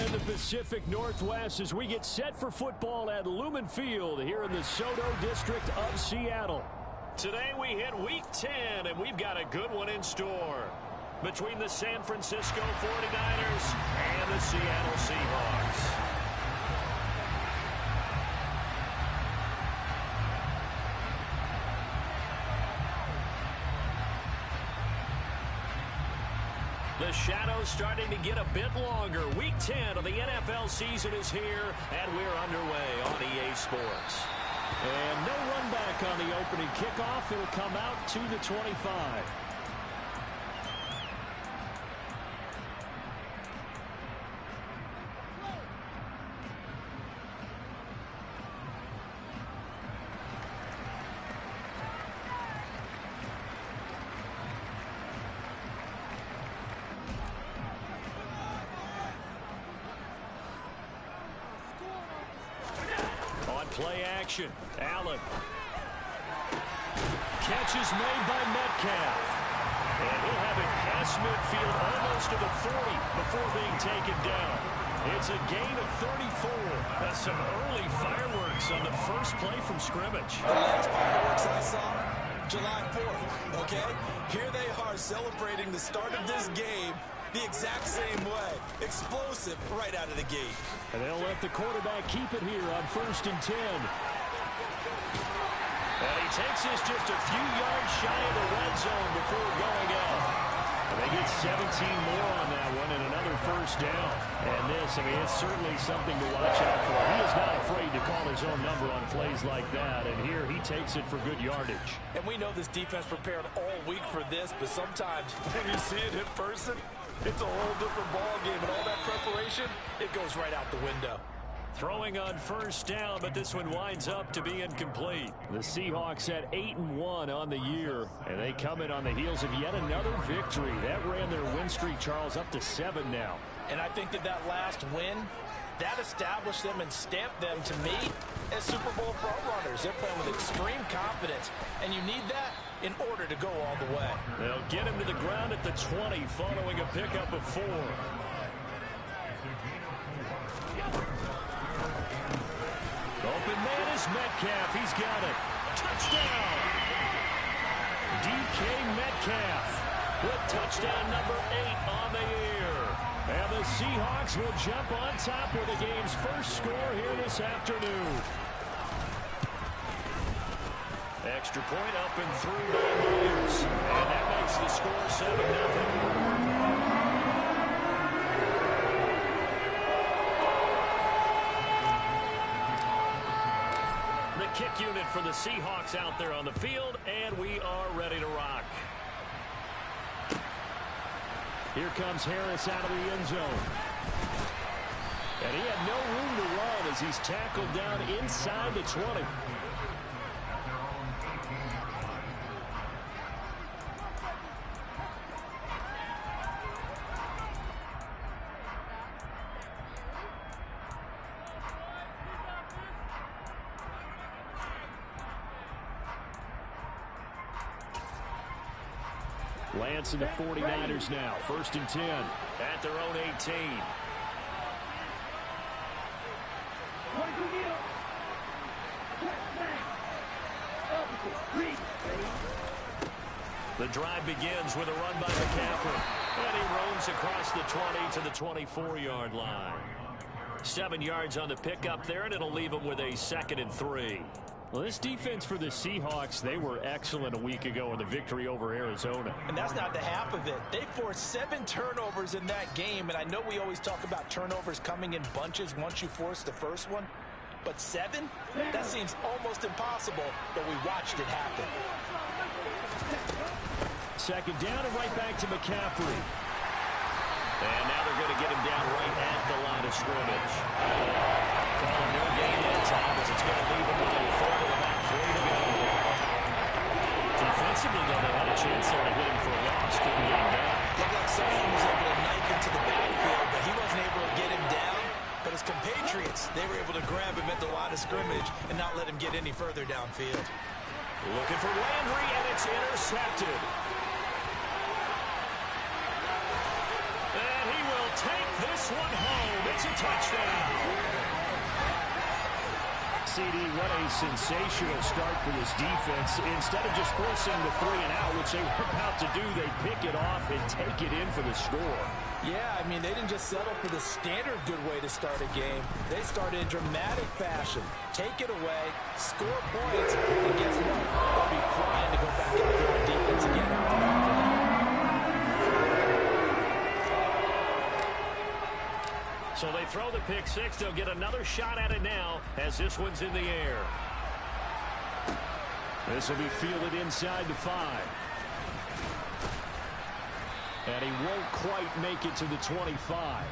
in the Pacific Northwest as we get set for football at Lumen Field here in the Soto District of Seattle. Today we hit Week 10, and we've got a good one in store between the San Francisco 49ers and the Seattle Seahawks. The shadow's starting to get a bit longer. Week 10 of the NFL season is here, and we're underway on EA Sports. And no run back on the opening kickoff. It'll come out to the 25. Play action. Allen. Catch is made by Metcalf. And he'll have it past midfield almost to the 40 before being taken down. It's a gain of 34. That's some early fireworks on the first play from scrimmage. The last fireworks I saw, July 4th, okay? Here they are celebrating the start of this game the exact same way. Explosive right out of the gate. And they'll let the quarterback keep it here on 1st and 10. And he takes this just a few yards shy of the red zone before going out. And they get 17 more on that one and another first down. And this, I mean, it's certainly something to watch out for. He is not afraid to call his own number on plays like that. And here he takes it for good yardage. And we know this defense prepared all week for this, but sometimes when you see it in person, it's a whole different ball game, and all that preparation, it goes right out the window. Throwing on first down, but this one winds up to be incomplete. The Seahawks at 8-1 on the year, and they come in on the heels of yet another victory. That ran their win streak, Charles, up to 7 now. And I think that last win, that established them and stamped them, to me, as Super Bowl frontrunners. They're playing with extreme confidence, and you need that in order to go all the way. They'll get him to the ground at the 20 following a pickup of 4. Open man is Metcalf. He's got it. Touchdown! DK Metcalf with touchdown number 8 on the year. And the Seahawks will jump on top with the game's first score here this afternoon. Extra point up and through by Williams. And that makes the score 7-0. The kick unit for the Seahawks out there on the field, and we are ready to rock. Here comes Harris out of the end zone. And he had no room to run as he's tackled down inside the 20. Lance and the 49ers now. 1st and 10 at their own 18. The drive begins with a run by McCaffrey. And he roams across the 20 to the 24-yard line. 7 yards on the pickup there, and it'll leave him with a 2nd and 3. Well, this defense for the Seahawks, they were excellent a week ago in the victory over Arizona. And that's not the half of it. They forced 7 turnovers in that game, and I know we always talk about turnovers coming in bunches once you force the first one. But 7? That seems almost impossible, but we watched it happen. 2nd down and right back to McCaffrey. And now they're going to get him down right at the line of scrimmage. Calling no gain that time as it's going to leave him with a 4 with about 3 to go. Defensively, though, they had a chance there to hit him for a loss. Couldn't get him down. Looked like someone was able to knife into the backfield, but he wasn't able to get him down. But his compatriots, they were able to grab him at the line of scrimmage and not let him get any further downfield. Looking for Landry, and it's intercepted. And he will to take this one home. It's a touchdown. CD, what a sensational start for this defense. Instead of just forcing the 3-and-out, which they were about to do, they pick it off and take it in for the score. Yeah, I mean, they didn't just settle for the standard good way to start a game. They started in dramatic fashion. Take it away, score points, and guess what? They'll be flying to go back out there on defense again after that. So they throw the pick six. They'll get another shot at it now as this one's in the air. This will be fielded inside the 5. And he won't quite make it to the 25.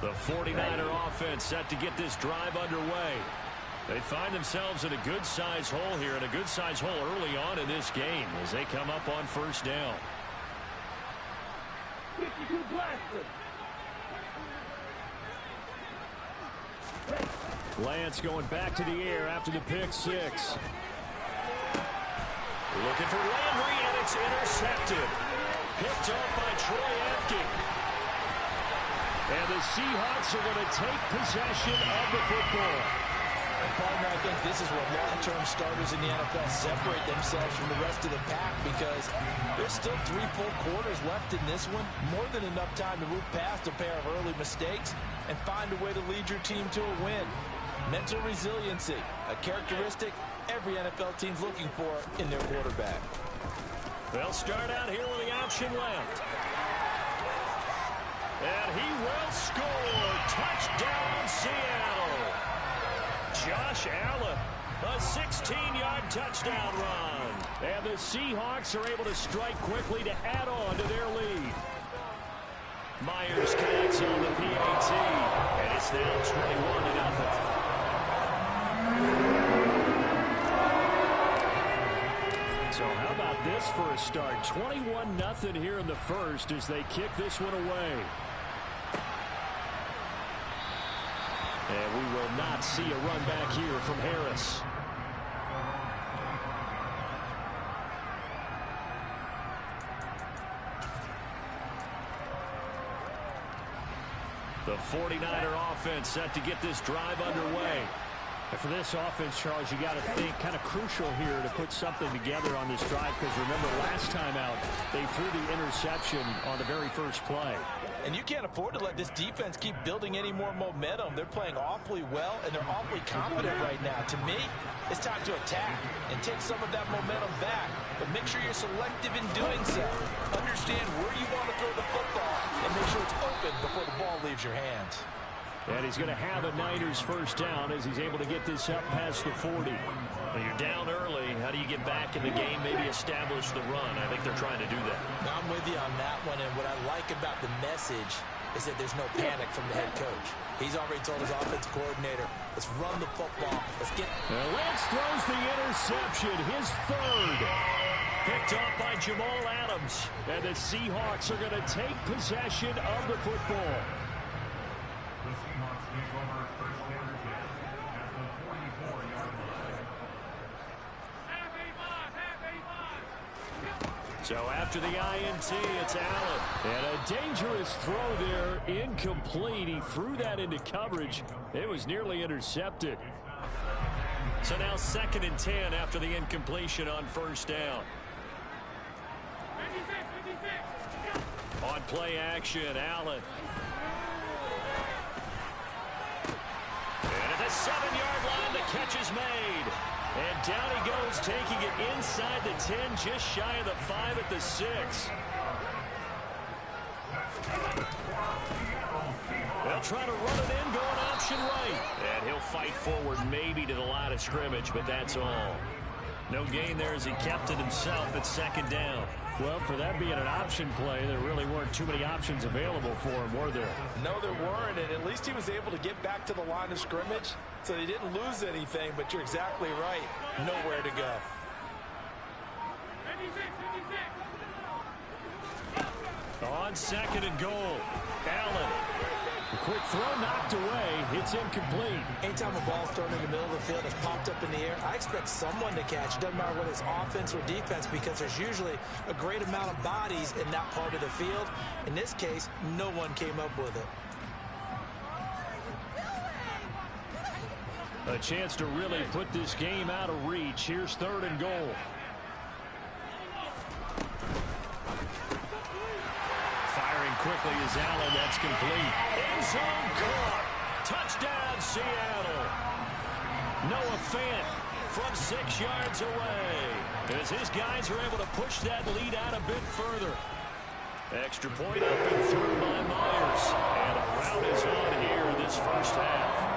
The 49er offense set to get this drive underway. They find themselves in a good-sized hole here, and a good-sized hole early on in this game as they come up on first down. Lance going back to the air after the pick six. Looking for Landry, and it's intercepted. Picked up by Troy Apke. And the Seahawks are going to take possession of the football. Partner, I think this is where long-term starters in the NFL separate themselves from the rest of the pack, because there's still 3 full quarters left in this one. More than enough time to move past a pair of early mistakes and find a way to lead your team to a win. Mental resiliency, a characteristic every NFL team's looking for in their quarterback. They'll start out here with the option left. And he will score. Touchdown, Seattle. Josh Allen, a 16-yard touchdown run. And the Seahawks are able to strike quickly to add on to their lead. Myers connects on the PAT, and it's now 21-0. So how about this for a start? 21-0 here in the first as they kick this one away. And we will not see a run back here from Harris. The 49er offense set to get this drive underway. And for this offense, Charles, you got to think kind of crucial here to put something together on this drive, because remember last time out they threw the interception on the very first play. And you can't afford to let this defense keep building any more momentum. They're playing awfully well, and they're awfully confident right now. To me, it's time to attack and take some of that momentum back. But make sure you're selective in doing so. Understand where you want to throw the football, and make sure it's open before the ball leaves your hands. And he's going to have a Niners first down as he's able to get this up past the 40. When you're down early, how do you get back in the game, maybe establish the run? I think they're trying to do that. I'm with you on that one, and what I like about the message is that there's no panic from the head coach. He's already told his offensive coordinator, let's run the football. Let's get... Lance throws the interception, his third. Picked off by Jamal Adams. And the Seahawks are going to take possession of the football. So after the INT, it's Allen. And a dangerous throw there, incomplete. He threw that into coverage. It was nearly intercepted. So now 2nd and 10 after the incompletion on first down. On play action, Allen. And at the 7-yard line, the catch is made. And down he goes, taking it inside the 10, just shy of the 5 at the 6. They'll try to run it in, going option right. And he'll fight forward maybe to the line of scrimmage, but that's all. No gain there as he kept it himself at 2nd down. Well, for that being an option play, there really weren't too many options available for him, were there? No, there weren't, and at least he was able to get back to the line of scrimmage, so he didn't lose anything, but you're exactly right. Nowhere to go. On 2nd and goal, Allen quick throw knocked away. It's incomplete. Anytime a ball's thrown in the middle of the field, it's popped up in the air, I expect someone to catch. Doesn't matter whether it's offense or defense, because there's usually a great amount of bodies in that part of the field. In this case, no one came up with it. A chance to really put this game out of reach. Here's 3rd and goal. Firing quickly is Allen. That's complete. End zone caught. Touchdown, Seattle. Noah Fant from 6 yards away, as his guys are able to push that lead out a bit further. Extra point up and through by Myers. And a rout is on here this first half.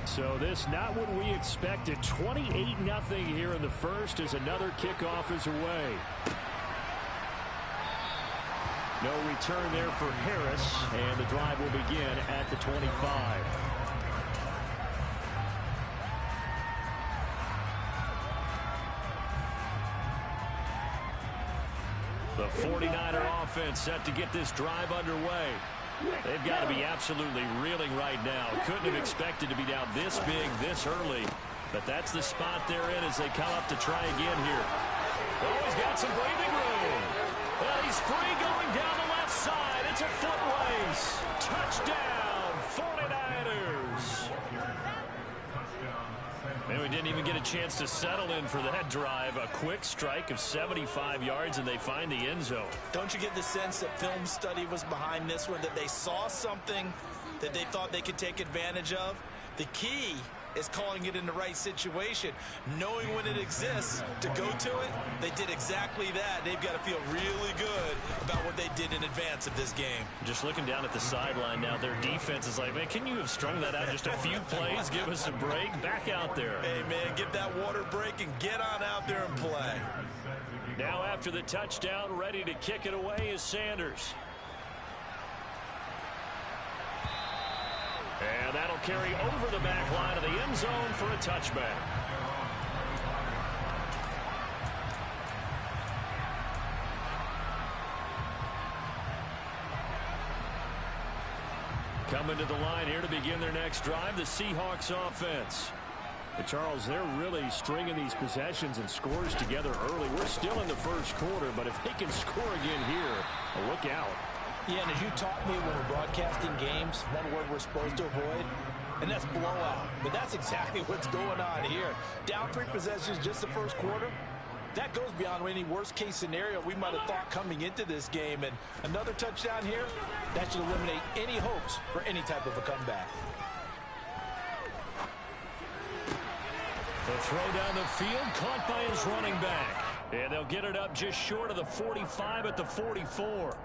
So this not what we expected. 28-0 here in the first as another kickoff is away. No return there for Harris, and the drive will begin at the 25. The 49er offense set to get this drive underway. They've got to be absolutely reeling right now. Couldn't have expected to be down this big, this early. But that's the spot they're in as they come up to try again here. Oh, he's got some breathing room. Well, he's free going down the left side. It's a foot race. Touchdown, 49ers. And we didn't even get a chance to settle in for that drive. A quick strike of 75 yards, and they find the end zone. Don't you get the sense that film study was behind this one, that they saw something that they thought they could take advantage of? The key is calling it in the right situation, knowing when it exists to go to it. They did exactly that. They've got to feel really good about what they did in advance of this game. Just looking down at the sideline now, their defense is like, man, can you have strung that out just a few plays? Give us a break. Back out there. Hey, man, give that water break and get on out there and play. Now after the touchdown, ready to kick it away is Sanders. And that'll carry over the back line of the end zone for a touchback. Coming to the line here to begin their next drive, the Seahawks offense. But Charles, they're really stringing these possessions and scores together early. We're still in the first quarter, but if they can score again here, look out. Yeah, and as you taught me when we're broadcasting games, one word we're supposed to avoid, and that's blowout. But that's exactly what's going on here. Down 3 possessions just the first quarter. That goes beyond any worst-case scenario we might have thought coming into this game. And another touchdown here, that should eliminate any hopes for any type of a comeback. The throw down the field, caught by his running back. And they'll get it up just short of the 45 at the 44.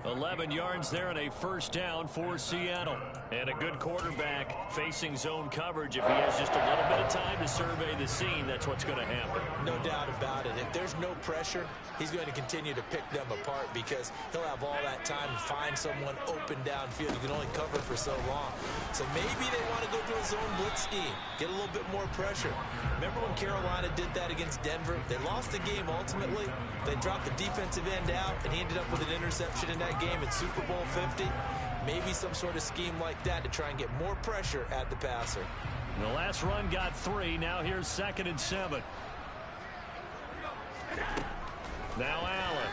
11 yards there and a first down for Seattle. And a good quarterback facing zone coverage. If he has just a little bit of time to survey the scene, that's what's going to happen. No doubt about it. If there's no pressure, he's going to continue to pick them apart because he'll have all that time to find someone open downfield. You can only cover for so long. So maybe they want to go to a zone blitz scheme, get a little bit more pressure. Remember when Carolina did that against Denver? They lost the game ultimately. They dropped the defensive end out, and he ended up with an interception in that game in Super Bowl 50. Maybe some sort of scheme like that to try and get more pressure at the passer. The last run got 3. Now here's 2nd and 7. Now Allen.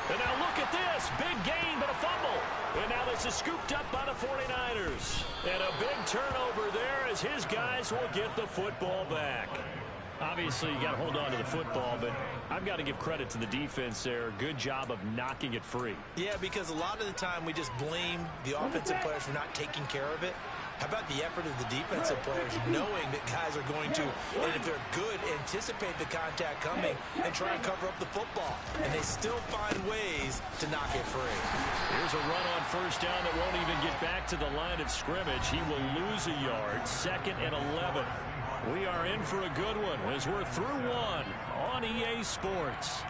And now look at this. Big gain, but a fumble. And now this is scooped up by the 49ers. And a big turnover there as his guys will get the football back. Obviously, you got to hold on to the football, but I've got to give credit to the defense there. Good job of knocking it free. Yeah, because a lot of the time we just blame the offensive players for not taking care of it. How about the effort of the defensive players knowing that guys are going to, and if they're good, anticipate the contact coming and try and cover up the football. And they still find ways to knock it free. Here's a run on first down that won't even get back to the line of scrimmage. He will lose a yard. 2nd and 11. We are in for a good one as we're through one on EA Sports.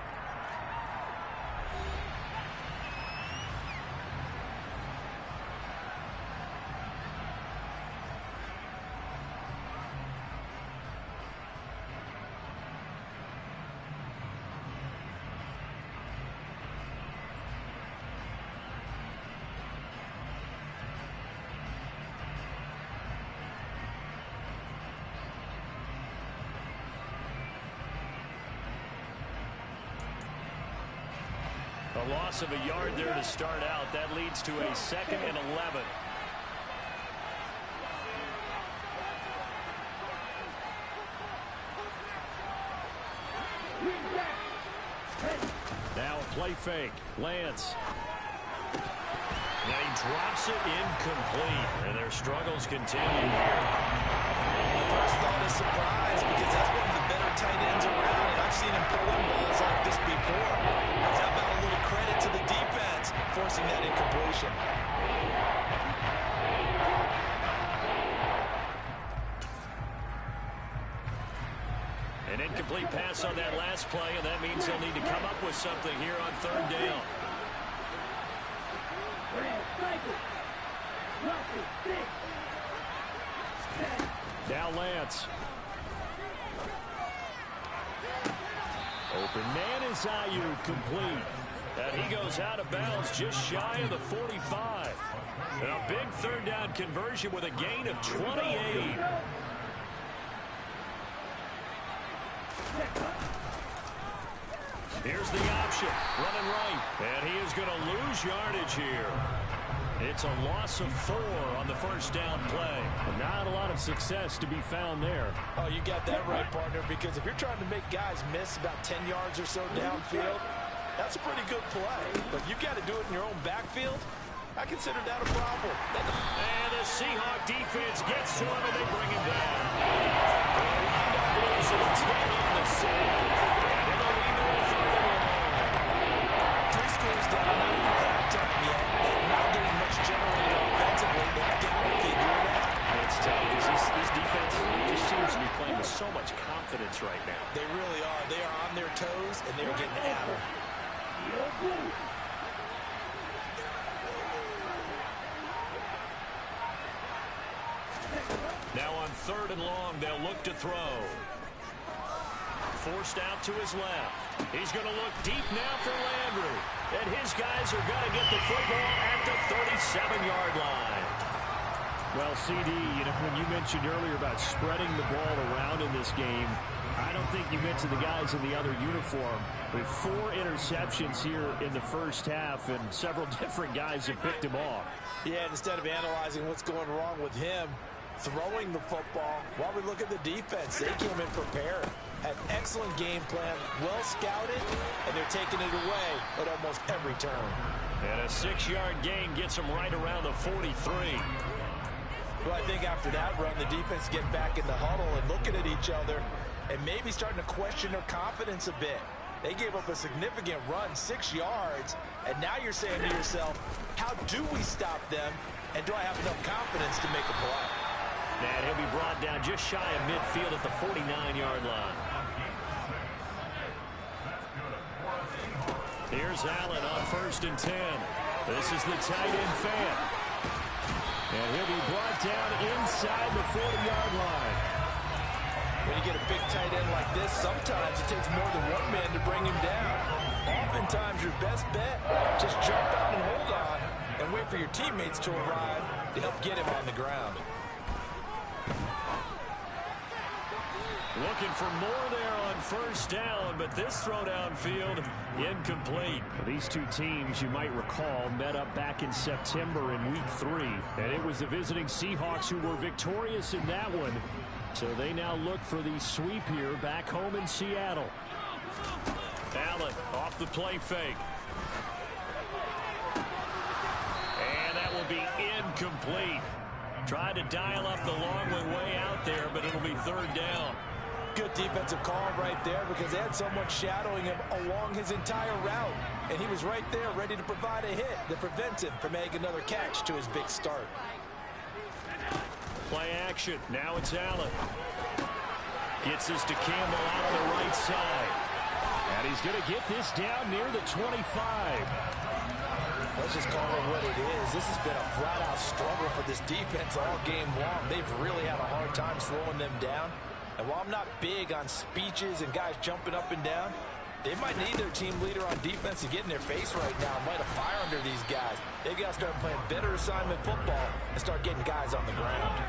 A loss of a yard there to start out. That leads to a 2nd and 11. Now a play fake. Lance. And he drops it incomplete. And their struggles continue here. The first thought is surprise because that's one of the better tight ends around. And I've seen him pull in balls like this before. But how about a little credit to the defense forcing that incompletion? An incomplete pass on that last play, and that means they'll need to come up with something here on 3rd down. Now Lance. Open man is Ayuk, complete. And he goes out of bounds just shy of the 45. And a big 3rd down conversion with a gain of 28. Here's the option, running right. And he is going to lose yardage here. It's a loss of 4 on the first down play. Not a lot of success to be found there. Oh, you got that right, partner, because if you're trying to make guys miss about 10 yards or so downfield, that's a pretty good play. But you've got to do it in your own backfield. I consider that a problem. And the Seahawk defense gets to him, and they bring him down. They wind up losing 10 on the sack. And they'll lead to a 3rd and long. 3 scores down, not even halftime yet. Not getting much generated offensively. They've got to figure it out. It's tough because this defense just seems to be playing with so much confidence right now. They really are. They are on their toes, and they're getting at them. Now on 3rd and long, they'll look to throw. Forced out to his left. He's going to look deep now for Landry. And his guys are going to get the football at the 37-yard line. Well, CD, when you mentioned earlier about spreading the ball around in this game, I don't think you mentioned the guys in the other uniform. With 4 interceptions here in the first half, and several different guys have picked him off. Yeah, instead of analyzing what's going wrong with him, throwing the football, while we look at the defense, they came in prepared. Had excellent game plan, well scouted, and they're taking it away at almost every turn. And a 6-yard gain gets them right around the 43. Well, I think after that run, the defense get back in the huddle and looking at each other and maybe starting to question their confidence a bit. They gave up a significant run, 6 yards, and now you're saying to yourself, how do we stop them, and do I have enough confidence to make a play? And he'll be brought down just shy of midfield at the 49-yard line. Here's Allen on 1st and 10. This is the tight end fan. And he'll be brought down inside the 40-yard line. When you get a big tight end like this, sometimes it takes more than one man to bring him down. Oftentimes, your best bet, just jump out and hold on and wait for your teammates to arrive to help get him on the ground. Looking for more there on 1st down, but this throw downfield incomplete. These two teams, you might recall, met up back in September in Week 3, and it was the visiting Seahawks who were victorious in that one. So they now look for the sweep here back home in Seattle. Allen off the play fake. And that will be incomplete. Tried to dial up the long way out there, but it'll be third down. Good defensive call right there because they had someone shadowing him along his entire route. And he was right there ready to provide a hit that prevents him from making another catch to his big start. Play action. Now it's Allen. Gets this to Campbell out on the right side. And he's going to get this down near the 25. Let's just call it what it is. This has been a flat-out struggle for this defense all game long. They've really had a hard time slowing them down. And while I'm not big on speeches and guys jumping up and down, they might need their team leader on defense to get in their face right now and light a fire under these guys. They've got to start playing better assignment football and start getting guys on the ground.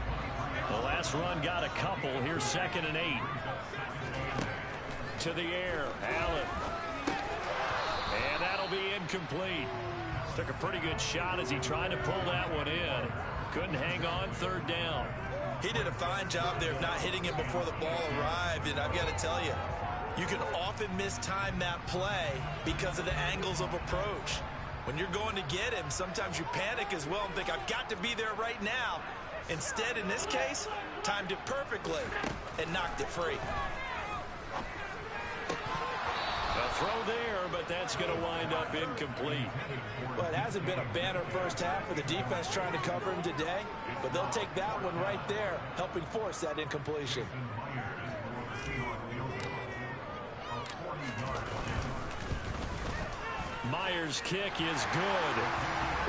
The last run got a couple. Here's 2nd and 8. To the air. Allen. And that'll be incomplete. Took a pretty good shot as he tried to pull that one in. Couldn't hang on. 3rd down. He did a fine job there of not hitting him before the ball arrived. And I've got to tell you, you can often mistime that play because of the angles of approach. When you're going to get him, sometimes you panic as well and think, I've got to be there right now. Instead, in this case, timed it perfectly and knocked it free. A throw there, but that's going to wind up incomplete. Well, it hasn't been a banner first half for the defense trying to cover him today, but they'll take that one right there, helping force that incompletion. Myers' kick is good.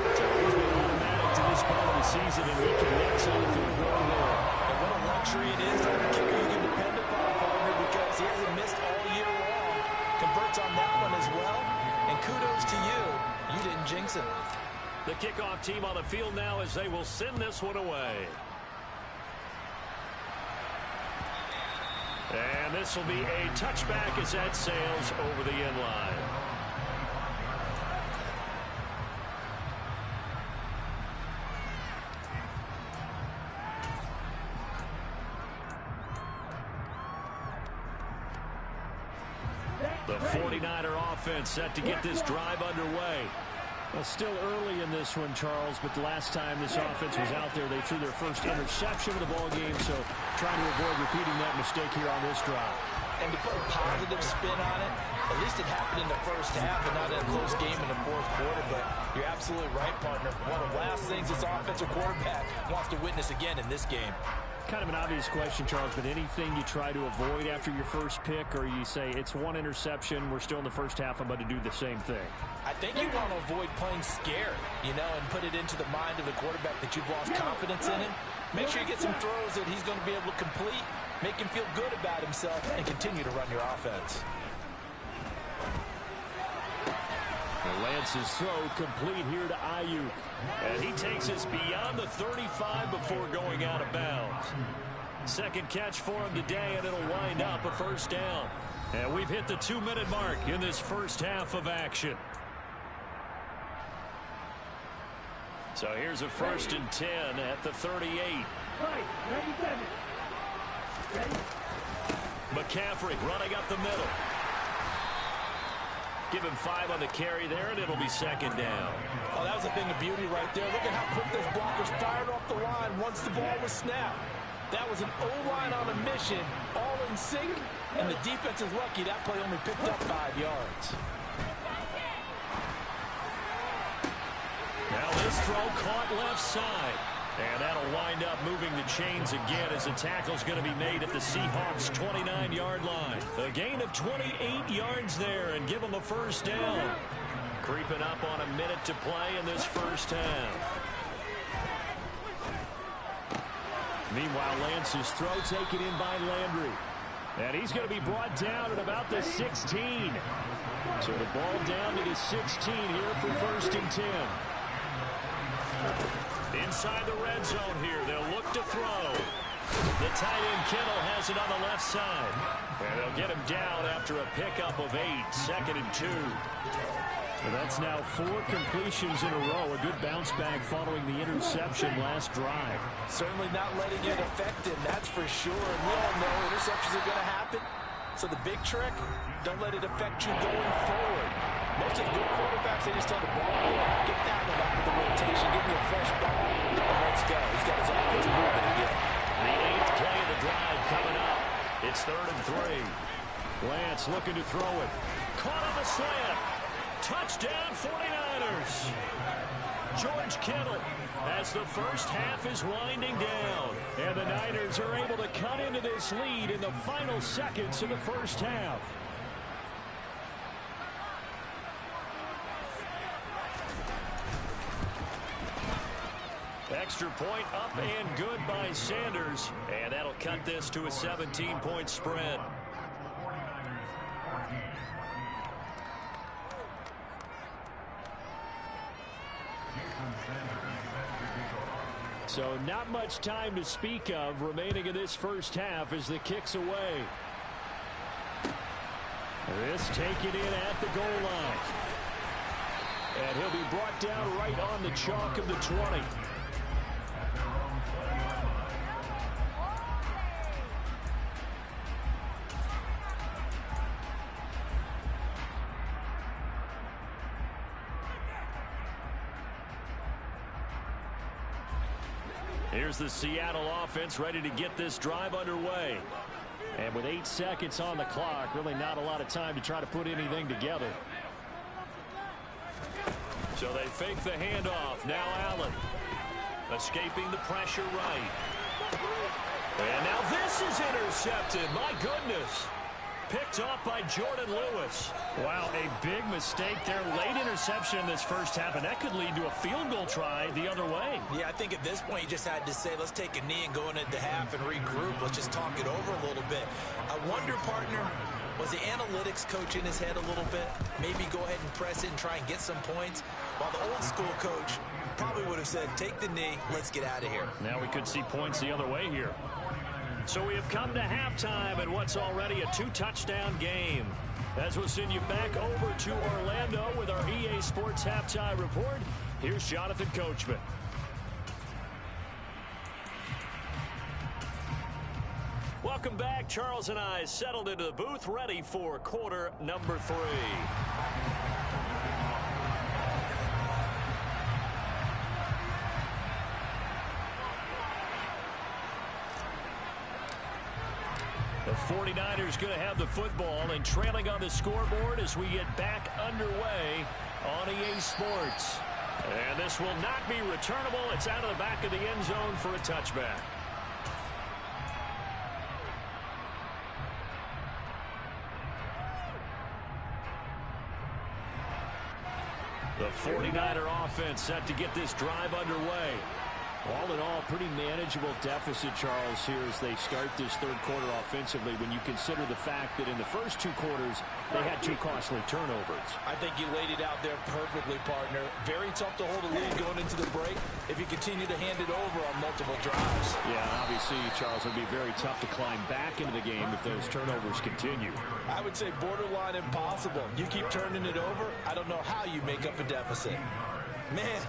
It's always been automatic to this part of the season, and we can let some field goal there. And what a luxury it is to have a kicker you can depend upon, partner, because he hasn't missed all year long. Converts on that one as well, and kudos to you. You didn't jinx him. The kickoff team on the field now as they will send this one away. And this will be a touchback as that sails over the end line. The 49er offense set to get this drive underway. Well, still early in this one, Charles, but the last time this offense was out there, they threw their first interception of the ball game, so trying to avoid repeating that mistake here on this drive. And to put a positive spin on it, at least it happened in the first half and not in a close game in the fourth quarter, but you're absolutely right, partner. One of the last things this offensive quarterback wants to witness again in this game. Kind of an obvious question, Charles, but anything you try to avoid after your first pick, or you say it's one interception, we're still in the first half, I'm going to do the same thing? I think you want to avoid playing scared, and put it into the mind of the quarterback that you've lost confidence in him. Make sure you get some throws that he's going to be able to complete, make him feel good about himself, and continue to run your offense. Lance's throw complete here to Ayuk. And he takes us beyond the 35 before going out of bounds. Second catch for him today, and it'll wind up a first down. And we've hit the 2-minute mark in this first half of action. So here's a 1st and 10 at the 38. McCaffrey running up the middle. Give him 5 on the carry there, and it'll be 2nd down. Oh, that was a thing of beauty right there. Look at how quick those blockers fired off the line once the ball was snapped. That was an O-line on a mission, all in sync, and the defense is lucky that play only picked up 5 yards. Now this throw caught left side. And that'll wind up moving the chains again as the tackle's going to be made at the Seahawks' 29-yard line. A gain of 28 yards there and give them a first down. Creeping up on a minute to play in this first half. Meanwhile, Lance's throw taken in by Landry. And he's going to be brought down at about the 16. So the ball down to the 16 here for 1st and 10. Inside the red zone here, they'll look to throw. The tight end Kittle has it on the left side. And they'll get him down after a pickup of 8, 2nd and 2. Well, that's now 4 completions in a row. A good bounce back following the interception last drive. Certainly not letting it affect him, that's for sure. And we all know interceptions are going to happen. So the big trick, don't let it affect you going forward. Most of the good quarterbacks, they just tell the ball boy, get that one out of the rotation, give me a fresh ball, and let's go. He's got his offense moving again. The 8th play of the drive coming up. It's 3rd and 3. Lance looking to throw it. Caught on the slant. Touchdown 49ers. George Kittle as the first half is winding down. And the Niners are able to cut into this lead in the final seconds of the first half. Extra point up and good by Sanders. And that'll cut this to a 17-point spread. So not much time to speak of remaining in this first half as the kick's away. This taken in at the goal line. And he'll be brought down right on the chalk of the 20. Here's the Seattle offense ready to get this drive underway. And with 8 seconds on the clock, really not a lot of time to try to put anything together. So they fake the handoff. Now Allen escaping the pressure right. And now this is intercepted. My goodness. Picked off by Jordan Lewis. Wow, a big mistake there. Late interception in this first half, and that could lead to a field goal try the other way. Yeah, I think at this point you just had to say, let's take a knee and go into half and regroup. Let's just talk it over a little bit. I wonder, partner, was the analytics coach in his head a little bit? Maybe go ahead and press it and try and get some points. While the old school coach probably would have said, take the knee, let's get out of here. Now we could see points the other way here. So we have come to halftime in what's already a 2-touchdown game. As we'll send you back over to Orlando with our EA Sports Halftime Report, here's Jonathan Coachman. Welcome back. Charles and I settled into the booth, ready for quarter number 3. The 49ers going to have the football and trailing on the scoreboard as we get back underway on EA Sports. And this will not be returnable. It's out of the back of the end zone for a touchback. The 49er offense set to get this drive underway. All in all, pretty manageable deficit, Charles, here as they start this third quarter offensively when you consider the fact that in the first 2 quarters, they had 2 costly turnovers. I think you laid it out there perfectly, partner. Very tough to hold a lead going into the break if you continue to hand it over on multiple drives. Yeah, obviously, Charles, it would be very tough to climb back into the game if those turnovers continue. I would say borderline impossible. You keep turning it over, I don't know how you make up a deficit. Man,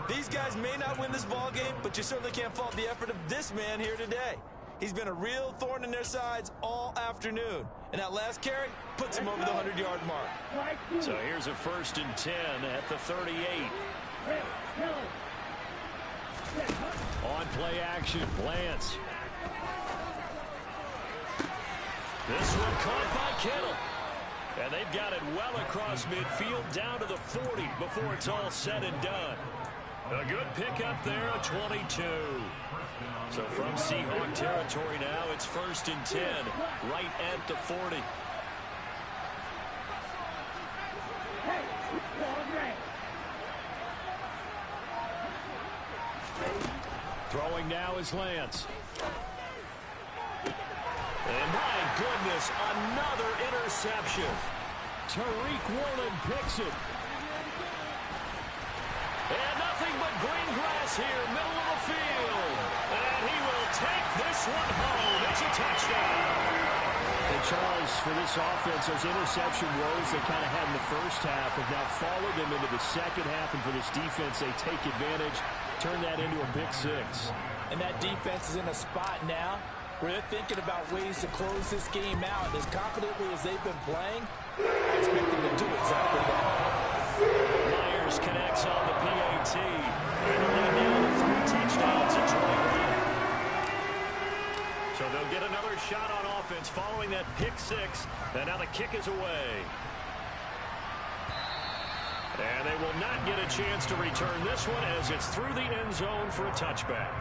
these guys may not win this ball game, but you certainly can't fault the effort of this man here today. He's been a real thorn in their sides all afternoon. And that last carry puts him over the 100-yard mark. So here's a 1st and 10 at the 38. On play action, Lance. This one caught by Kittle. And they've got it well across midfield down to the 40 before it's all said and done. A good pickup there, a 22. So from Seahawk territory now, it's 1st and 10, right at the 40. Throwing now is Lance. And my goodness, another interception. Tariq Woolen picks it. And nothing but green grass here, middle of the field. And he will take this one home. It's a touchdown. And Charles, for this offense, those interception woes they kind of had in the first half have now followed them into the second half. And for this defense, they take advantage, turn that into a pick six. And that defense is in a spot now where they're thinking about ways to close this game out. As confidently as they've been playing, I expect them to do exactly that. Myers connects on the PAT. And they're laying down 3 touchdowns in 21. So they'll get another shot on offense following that pick six. And now the kick is away. And they will not get a chance to return this one as it's through the end zone for a touchback.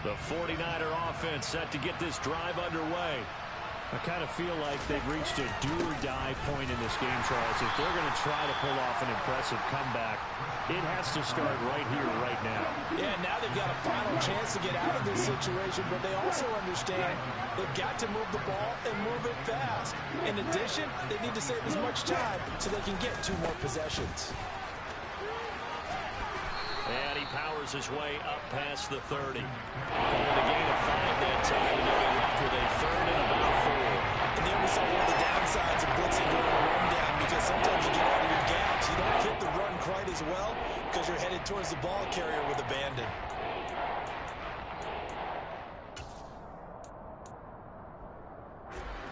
The 49er offense set to get this drive underway. I kind of feel like they've reached a do-or-die point in this game, Charles. If they're going to try to pull off an impressive comeback, it has to start right here, right now. Yeah, now they've got a final chance to get out of this situation, but they also understand they've got to move the ball and move it fast. In addition, they need to save as much time so they can get 2 more possessions. And he powers his way up past the 30. And a gain of 5 that time, and they'll be left with a 3rd and about 4. And then we saw one of the downsides of blitzing during a rundown, because sometimes you get out of your gaps. You don't hit the run quite as well because you're headed towards the ball carrier with abandon.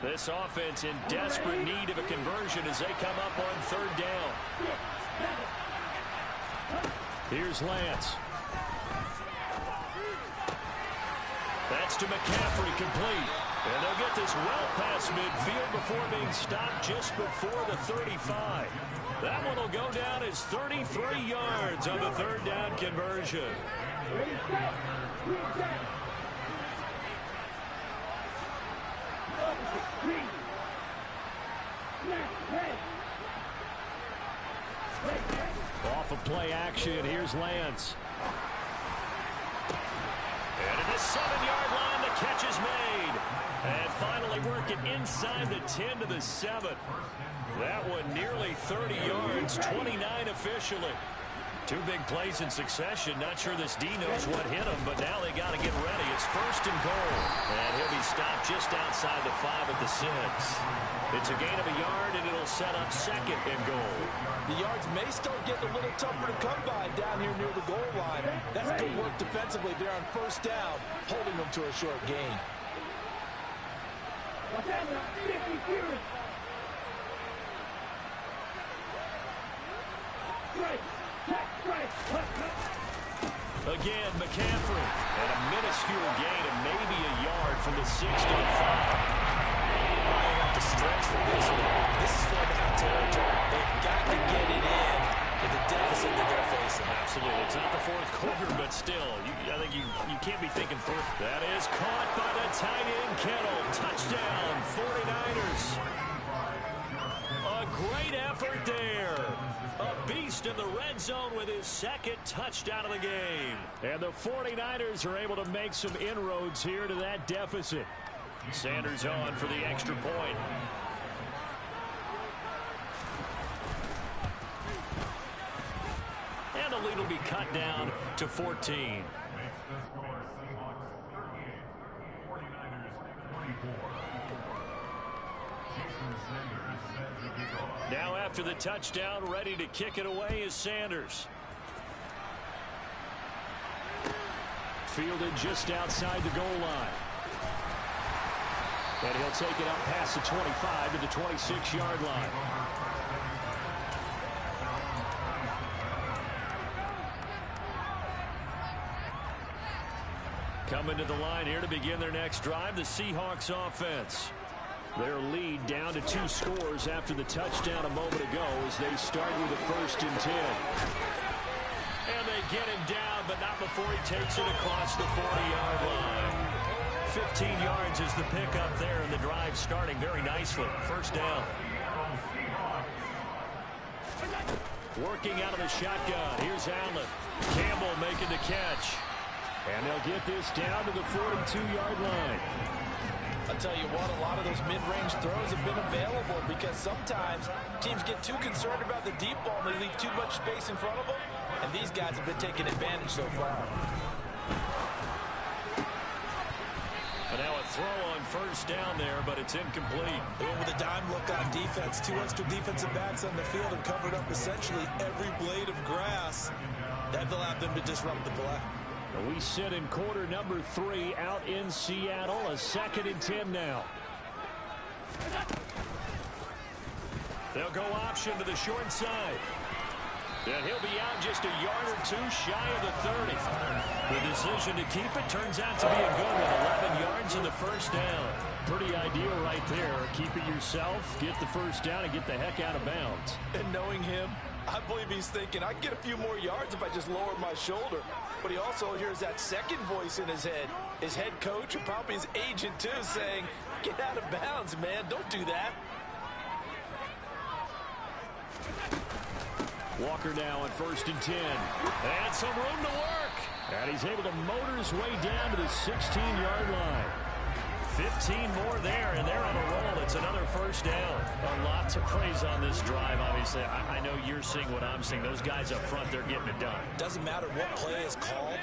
This offense in desperate need of a conversion as they come up on 3rd down. Here's Lance. That's to McCaffrey, complete. And they'll get this well past midfield before being stopped just before the 35. That one will go down as 33 yards on the 3rd down conversion. Off of play action, here's Lance. And at the 7-yard line, the catch is made. And finally working inside the 10 to the 7. That one nearly 30 yards, 29 officially. 2 big plays in succession. Not sure this D knows what hit him, but now they got to get ready. It's 1st and goal. And he'll be stopped just outside the 5 at the 6. It's a gain of a yard, and it'll set up 2nd and goal. The yards may start getting a little tougher to come by down here near the goal line. That's good work defensively there on 1st down, holding them to a short gain. Again, McCaffrey. And a minuscule gain of maybe a yard from the 6 to the 5. They have to stretch for this one. This is fourth-down territory. They've got to get it in with the deficit that they're facing. Absolutely. It's not the 4th quarter, but still, I think you can't be thinking fourth. That is caught by the tight end, Kittle. Touchdown, 49ers. A great effort there. A beast in the red zone with his 2nd touchdown of the game. And the 49ers are able to make some inroads here to that deficit. Sanders on for the extra point. And the lead will be cut down to 14. Now after the touchdown, ready to kick it away is Sanders. Fielded just outside the goal line. And he'll take it up past the 25 to the 26-yard line. Coming to the line here to begin their next drive, the Seahawks offense. Their lead down to 2 scores after the touchdown a moment ago as they start with a 1st and 10. And they get him down, but not before he takes it across the 40-yard line. 15 yards is the pickup there, and the drive starting very nicely. 1st down. Working out of the shotgun. Here's Allen. Campbell making the catch. And they'll get this down to the 42-yard line. I'll tell you what, a lot of those mid-range throws have been available because sometimes teams get too concerned about the deep ball and they leave too much space in front of them, and these guys have been taking advantage so far. And now a throw on first down there, but it's incomplete. They went with a dime look on defense. 2 extra defensive backs on the field and covered up essentially every blade of grass. That allowed them to disrupt the play. We sit in quarter number 3 out in Seattle. A 2nd and 10 now. They'll go option to the short side. And he'll be out just a yard or 2 shy of the 30. The decision to keep it turns out to be a good one. 11 yards in the first down. Pretty ideal right there. Keep it yourself, get the first down, and get the heck out of bounds. And knowing him, I believe he's thinking, I can get a few more yards if I just lower my shoulder. But he also hears that second voice in his head. His head coach, and probably his agent too, saying, get out of bounds, man. Don't do that. Walker now on 1st and 10. And some room to work. And he's able to motor his way down to the 16-yard line. 15 more there, and they're on a roll. It's another first down. A lot to praise on this drive, obviously. I know you're seeing what I'm seeing. Those guys up front, they're getting it done. Doesn't matter what play is called.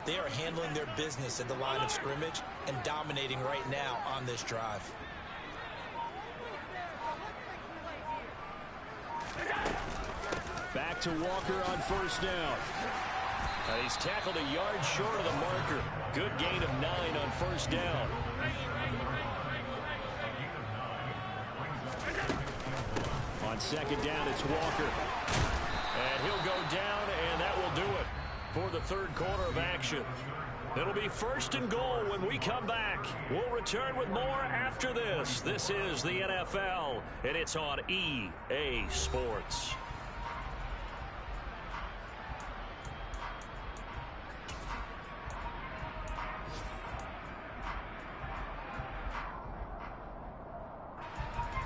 They are handling their business at the line of scrimmage and dominating right now on this drive. Back to Walker on first down. And he's tackled a yard short of the marker. Good gain of 9 on first down. On 2nd down, it's Walker. And he'll go down, and that will do it for the 3rd quarter of action. It'll be 1st and goal when we come back. We'll return with more after this. This is the NFL, and it's on EA Sports.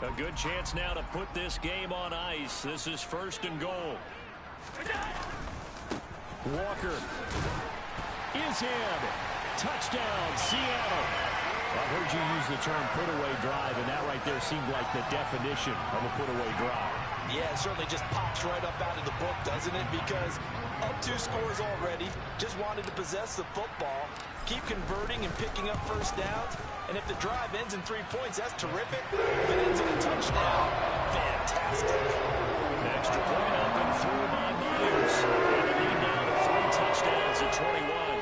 A good chance now to put this game on ice. This is 1st and goal. Walker is in. Touchdown, Seattle. I've heard you use the term put-away drive, and that right there seemed like the definition of a put-away drive. Yeah, it certainly just pops right up out of the book, doesn't it? Because up 2 scores already, just wanted to possess the football, keep converting and picking up first downs. And if the drive ends in 3 points, that's terrific. If it ends in a touchdown, fantastic. Extra point up and through by Myers. And the lead now to 3 touchdowns at 21.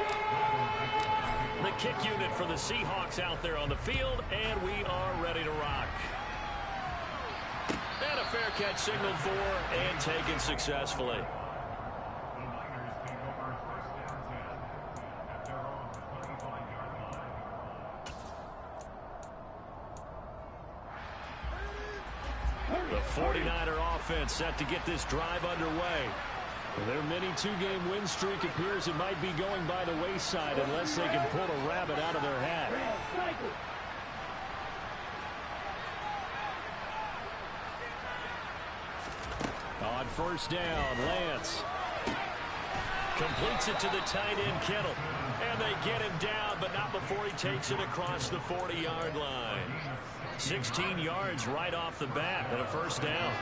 The kick unit for the Seahawks out there on the field, and we are ready to rock. And a fair catch signaled for and taken successfully. The 49er offense set to get this drive underway. Their mini 2-game win streak appears it might be going by the wayside unless they can pull a rabbit out of their hat. On first down, Lance completes it to the tight end, Kittle. And they get him down, but not before he takes it across the 40-yard line. 16 yards right off the bat and a first down.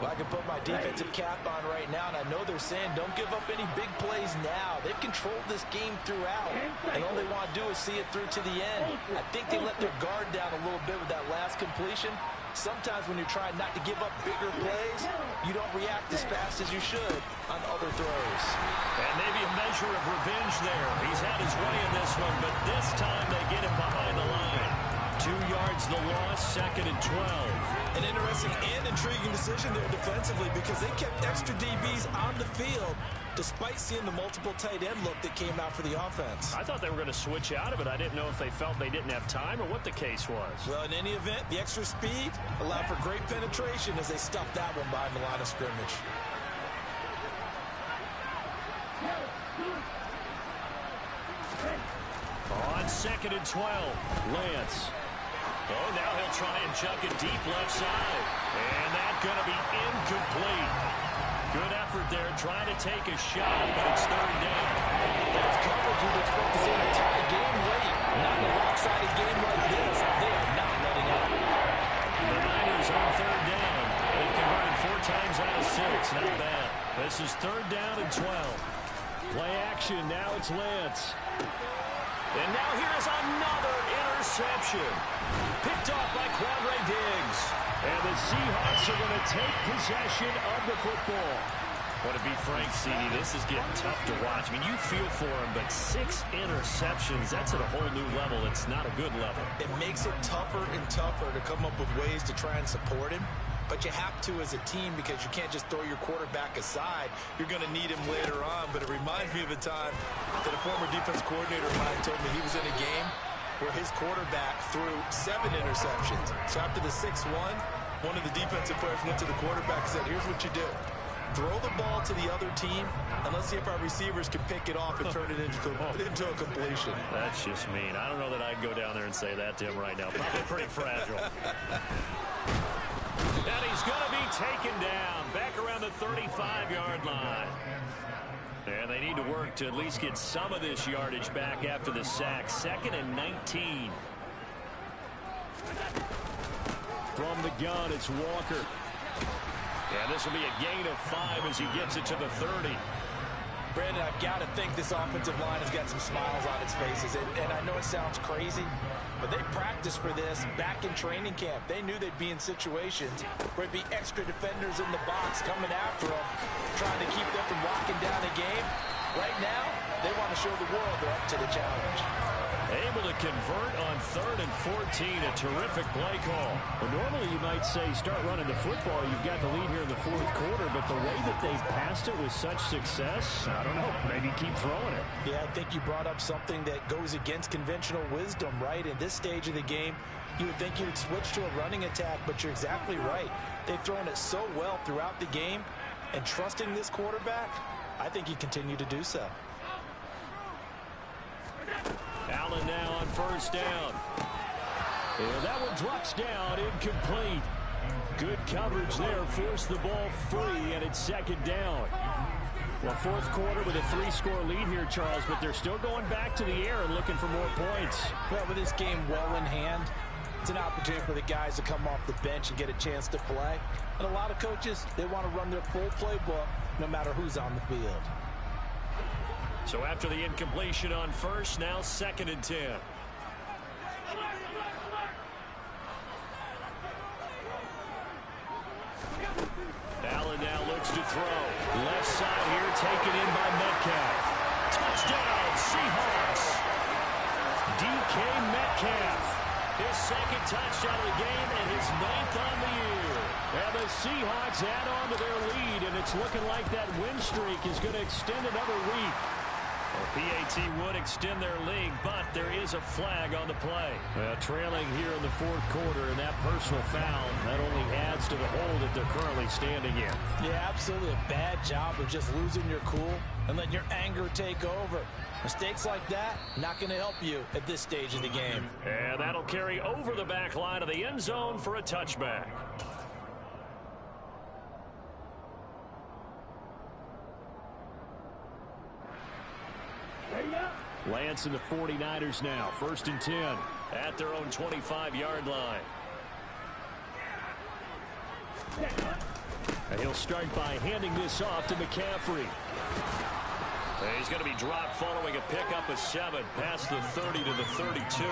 Well, I can put my defensive cap on right now, and I know they're saying don't give up any big plays now. They've controlled this game throughout, and all they want to do is see it through to the end. I think they let their guard down a little bit with that last completion. Sometimes when you're trying not to give up bigger plays, you don't react as fast as you should on other throws. And maybe a measure of revenge there. He's had his way in this one, but this time they get him behind the line. 2 yards the loss, 2nd and 12. An interesting and intriguing decision there defensively because they kept extra DBs on the field despite seeing the multiple tight end look that came out for the offense. I thought they were going to switch out of it. I didn't know if they felt they didn't have time or what the case was. Well, in any event, the extra speed allowed for great penetration as they stuffed that one behind the line of scrimmage. On 2nd and 12, Lance. Oh, now he'll try and chuck it deep left side. And that's going to be incomplete. Good effort there, trying to take a shot, but it's 3rd down. That's coverage you'd expect to see in a tie game late. Not in a lopsided game like this. They are not This is 3rd down and 12. Play action. Now it's Lance. And now here is another interception. Picked off by Quandre Diggs. And the Seahawks are going to take possession of the football. Well, to be frank, CD, this is getting tough to watch. I mean, you feel for him, but 6 interceptions, that's at a whole new level. It's not a good level. It makes it tougher and tougher to come up with ways to try and support him. But you have to as a team because you can't just throw your quarterback aside. You're going to need him later on. But it reminds me of a time that a former defense coordinator of mine told me he was in a game where his quarterback threw 7 interceptions. So after the 6-1, one of the defensive players went to the quarterback and said, here's what you do. Throw the ball to the other team, and let's see if our receivers can pick it off and turn it into a completion. That's just mean. I don't know that I'd go down there and say that to him right now. Probably pretty fragile. And he's going to be taken down back around the 35-yard line. And they need to work to at least get some of this yardage back after the sack. 2nd and 19. From the gun, it's Walker. And this will be a gain of 5 as he gets it to the 30. Brandon, I've got to think this offensive line has got some smiles on its faces. And I know it sounds crazy, but they practiced for this back in training camp. They knew they'd be in situations where it'd be extra defenders in the box coming after them, trying to keep them from locking down a game. Right now, they want to show the world they're up to the challenge. Able to convert on 3rd and 14. A terrific play call. Well, normally you might say start running the football. You've got the lead here in the 4th quarter, but the way that they've passed it with such success, I don't know, maybe keep throwing it. Yeah, I think you brought up something that goes against conventional wisdom, right? In this stage of the game, you would think you would switch to a running attack, but you're exactly right. They've thrown it so well throughout the game, and trusting this quarterback, I think you continue to do so. Allen now on 1st down. And that one drops down, incomplete. Good coverage there, forced the ball free, and it's 2nd down. Well, 4th quarter with a 3-score lead here, Charles, but they're still going back to the air and looking for more points. Well, with this game well in hand, it's an opportunity for the guys to come off the bench and get a chance to play. And a lot of coaches, they want to run their full playbook no matter who's on the field. So after the incompletion on 1st, now 2nd and 10. Allen now looks to throw. Left side here taken in by Metcalf. Touchdown, Seahawks. DK Metcalf. His 2nd touchdown of the game and his 9th on the year. And the Seahawks add on to their lead, and it's looking like that win streak is going to extend another week. Well, PAT would extend their lead, but there is a flag on the play. Trailing here in the 4th quarter, and that personal foul, that only adds to the hole that they're currently standing in. Yeah, absolutely a bad job of just losing your cool and letting your anger take over. Mistakes like that, not going to help you at this stage of the game. And that'll carry over the back line of the end zone for a touchback. Lance and the 49ers now. 1st and 10 at their own 25-yard line. And he'll start by handing this off to McCaffrey. And he's going to be dropped following a pickup of 7 past the 30 to the 32.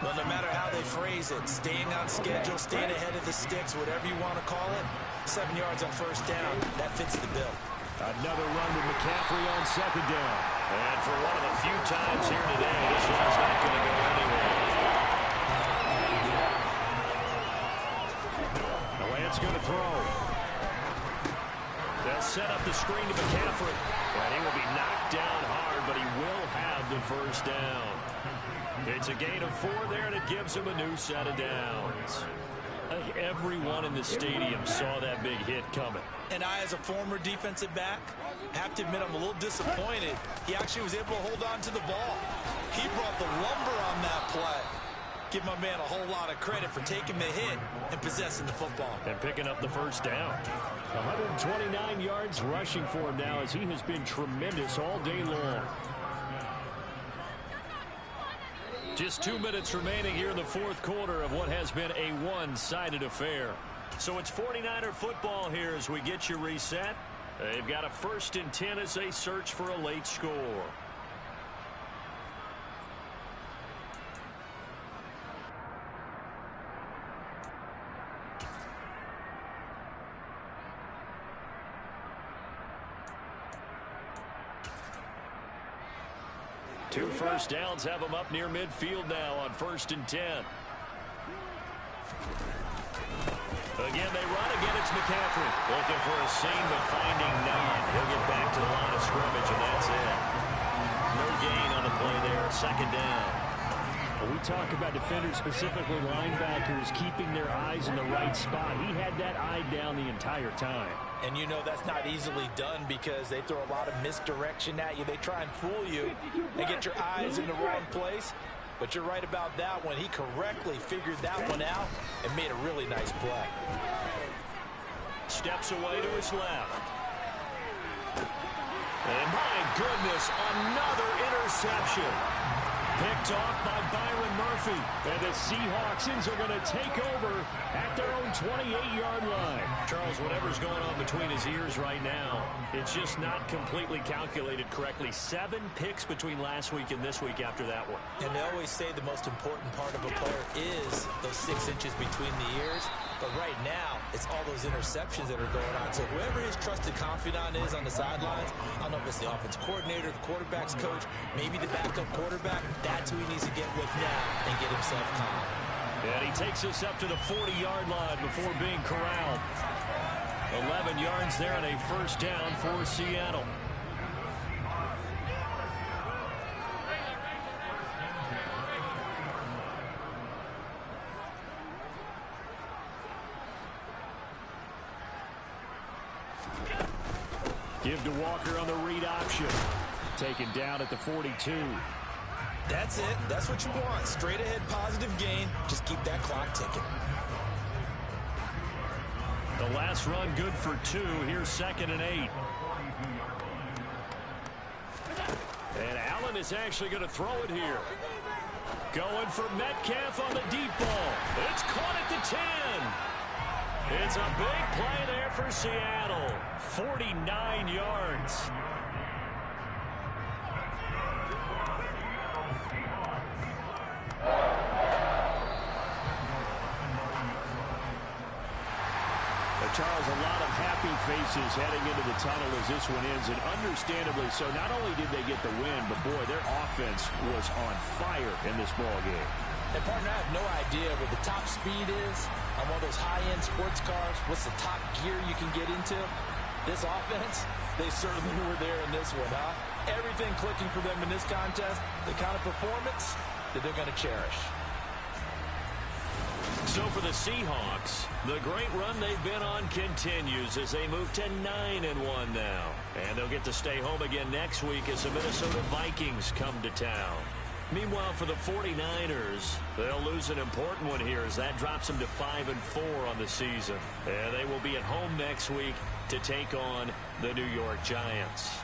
Well, no matter how they phrase it, staying on schedule, staying ahead of the sticks, whatever you want to call it, 7 yards on 1st down, that fits the bill. Another run with McCaffrey on 2nd down. And for one of the few times here today, this one's not going to go anywhere. Now Lance going to throw. They'll set up the screen to McCaffrey. And he will be knocked down hard, but he will have the 1st down. It's a gain of 4 there, and it gives him a new set of downs. I think everyone in the stadium saw that big hit coming. And I, as a former defensive back, have to admit I'm a little disappointed. He actually was able to hold on to the ball. He brought the lumber on that play. Give my man a whole lot of credit for taking the hit and possessing the football. And picking up the 1st down. 129 yards rushing for him now as he has been tremendous all day long. Just 2 minutes remaining here in the 4th quarter of what has been a one-sided affair. So it's 49er football here as we get you reset. They've got a 1st and 10 as they search for a late score. Two first downs have them up near midfield now on 1st and 10. Again, they run. Again, it's McCaffrey. Looking for a seam, but finding none. He'll get back to the line of scrimmage, and that's it. No gain on the play there. 2nd down. Well, we talk about defenders, specifically linebackers, keeping their eyes in the right spot. He had that eye down the entire time. And you know that's not easily done because they throw a lot of misdirection at you. They try and fool you and get your eyes in the wrong place. But you're right about that one. He correctly figured that one out and made a really nice play. Steps away to his left. And my goodness, another interception. Picked off by Byron Murphy. And the Seahawks are going to take over at their own 28-yard line. Charles, whatever's going on between his ears right now, it's just not completely calculated correctly. 7 picks between last week and this week after that one. And they always say the most important part of a player is those 6 inches between the ears. But right now, it's all those interceptions that are going on. So whoever his trusted confidant is on the sidelines, I don't know if it's the offensive coordinator, the quarterback's coach, maybe the backup quarterback, that's who he needs to get with now and get himself calm. And he takes us up to the 40-yard line before being corralled. 11 yards there and a 1st down for Seattle. Give to Walker on the read option. Taken down at the 42. That's it. That's what you want. Straight ahead positive gain. Just keep that clock ticking. The last run good for 2. Here's 2nd and 8. And Allen is actually going to throw it here. Going for Metcalf on the deep ball. It's caught at the 10. It's a big play there for Seattle. 49 yards. Charles, a lot of happy faces heading into the tunnel as this one ends, and understandably so. Not only did they get the win, but boy, their offense was on fire in this ball game. And partner, I have no idea what the top speed is on one of those high-end sports cars. What's the top gear you can get into? This offense, they certainly were there in this one, huh? Everything clicking for them in this contest, the kind of performance that they're going to cherish. So for the Seahawks, the great run they've been on continues as they move to 9-1 now. And they'll get to stay home again next week as the Minnesota Vikings come to town. Meanwhile, for the 49ers, they'll lose an important one here as that drops them to 5-4 on the season. And they will be at home next week to take on the New York Giants.